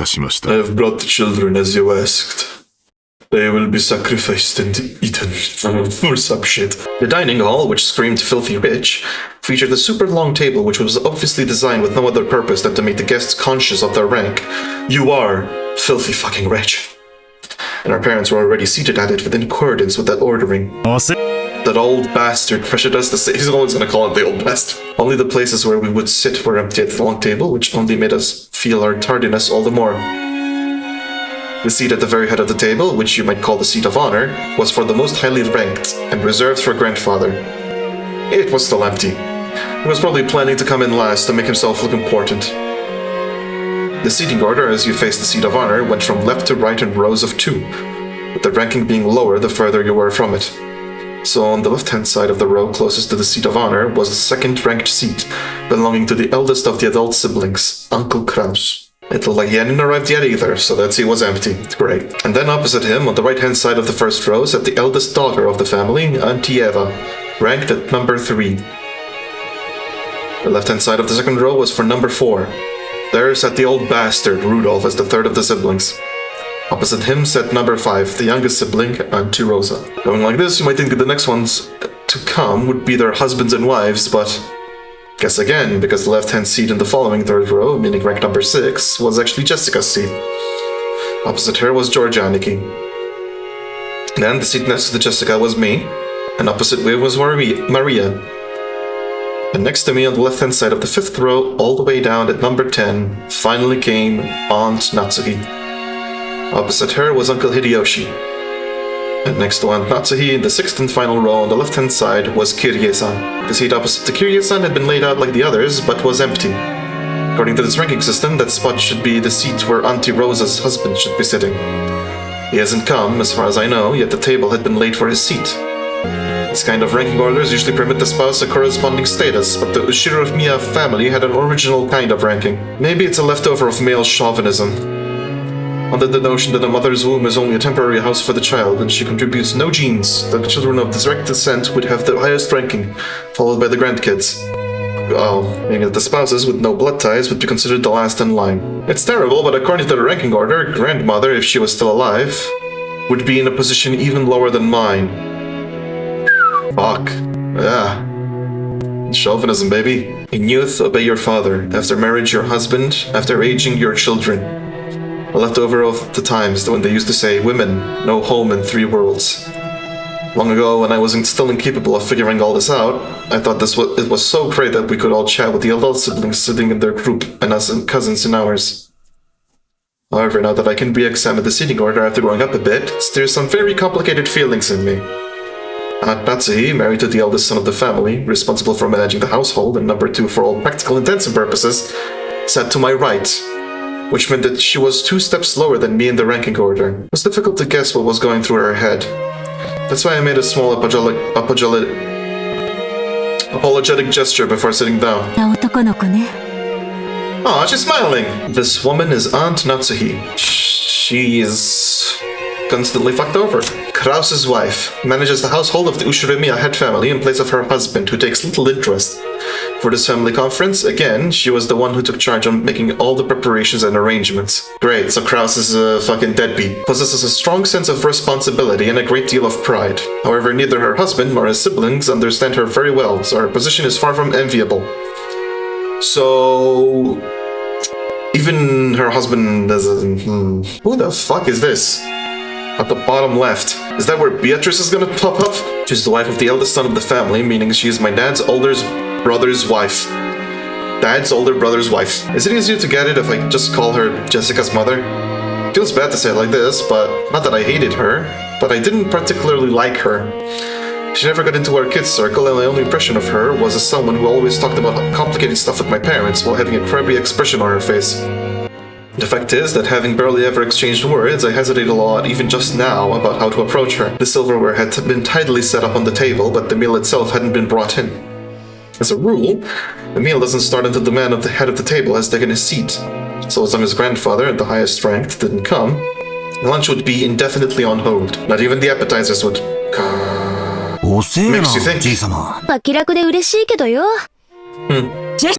I have brought the children as you asked. They will be sacrificed and eaten for some shit. The dining hall, which screamed filthy rich, featured a super long table which was obviously designed with no other purpose than to make the guests conscious of their rank. You are filthy fucking rich. And our parents were already seated at it within accordance with that ordering. That old bastard pressured us to say, he's always gonna call it the old bastard. Only the places where we would sit were empty at the long table, which only made us feel our tardiness all the more. The seat at the very head of the table, which you might call the seat of honor, was for the most highly ranked and reserved for grandfather. It was still empty. He was probably planning to come in last to make himself look important. The seating order as you faced the seat of honor went from left to right in rows of 2, with the ranking being lower the further you were from it. So on the left-hand side of the row closest to the seat of honor was the second-ranked seat, belonging to the eldest of the adult siblings, Uncle Kraus. It looked like he hadn't arrived yet either, so that seat was empty. Great. And then opposite him, on the right-hand side of the first row, sat the eldest daughter of the family, Auntie Eva, ranked at number 3. The left-hand side of the second row was for number 4. There sat the old bastard, Rudolph, as the third of the siblings. Opposite him sat number 5, the youngest sibling, Auntie Rosa. Going like this, you might think that the next ones to come would be their husbands and wives, but guess again, because the left-hand seat in the following third row, meaning rank number 6, was actually Jessica's seat. Opposite her was Georgia Aniki. Then the seat next to Jessica was me, and opposite me was Maria. And next to me on the left-hand side of the 5th row, all the way down at number 10, finally came Aunt Natsuhi. Opposite her was Uncle Hideyoshi. And next to Aunt Natsuhi, in the 6th and final row on the left-hand side, was Kirie-san. The seat opposite to Kirie-san had been laid out like the others, but was empty. According to this ranking system, that spot should be the seat where Auntie Rosa's husband should be sitting. He hasn't come, as far as I know, yet the table had been laid for his seat. This kind of ranking orders usually permit the spouse a corresponding status, but the Ushiro Miya family had an original kind of ranking. Maybe it's a leftover of male chauvinism. Under the notion that a mother's womb is only a temporary house for the child and she contributes no genes, the children of direct descent would have the highest ranking, followed by the grandkids. Well, meaning that the spouses with no blood ties would be considered the last in line. It's terrible, but according to the ranking order, grandmother, if she was still alive, would be in a position even lower than mine. Fuck. Yeah. Chauvinism, baby. In youth, obey your father. After marriage, your husband. After aging, your children. A leftover of the times when they used to say, women, no home in 3 worlds. Long ago, when I was still incapable of figuring all this out, I thought it was so great that we could all chat with the adult siblings sitting in their group and us and cousins in ours. However, now that I can re-examine the seating order after growing up a bit, there's some very complicated feelings in me. Aunt Natsuhi, married to the eldest son of the family, responsible for managing the household and number 2 for all practical intents and purposes, sat to my right, which meant that she was 2 steps lower than me in the ranking order. It was difficult to guess what was going through her head. That's why I made a small apologetic gesture before sitting down. Aw, she's smiling! This woman is Aunt Natsuhi. She is constantly fucked over. Kraus's wife manages the household of the Ushirimiya head family in place of her husband, who takes little interest. For this family conference, again, she was the one who took charge on making all the preparations and arrangements. Great, so Kraus is a fucking deadbeat. Possesses a strong sense of responsibility and a great deal of pride. However, neither her husband nor his siblings understand her very well, so her position is far from enviable. So even her husband is who the fuck is this? At the bottom left. Is that where Beatrice is gonna pop up? She's the wife of the eldest son of the family, meaning she is my dad's older brother's wife. Dad's older brother's wife. Is it easier to get it if I just call her Jessica's mother? Feels bad to say it like this, but not that I hated her, but I didn't particularly like her. She never got into our kids' circle, and my only impression of her was as someone who always talked about complicated stuff with my parents while having a crabby expression on her face. The fact is that having barely ever exchanged words, I hesitate a lot even just now about how to approach her. The silverware had been tidily set up on the table, but the meal itself hadn't been brought in. As a rule, the meal doesn't start until the man at the head of the table has taken his seat. So as long as grandfather, at the highest ranked, didn't come, lunch would be indefinitely on hold. Not even the appetizers would. Makes you think. 気楽で嬉しいけどよ。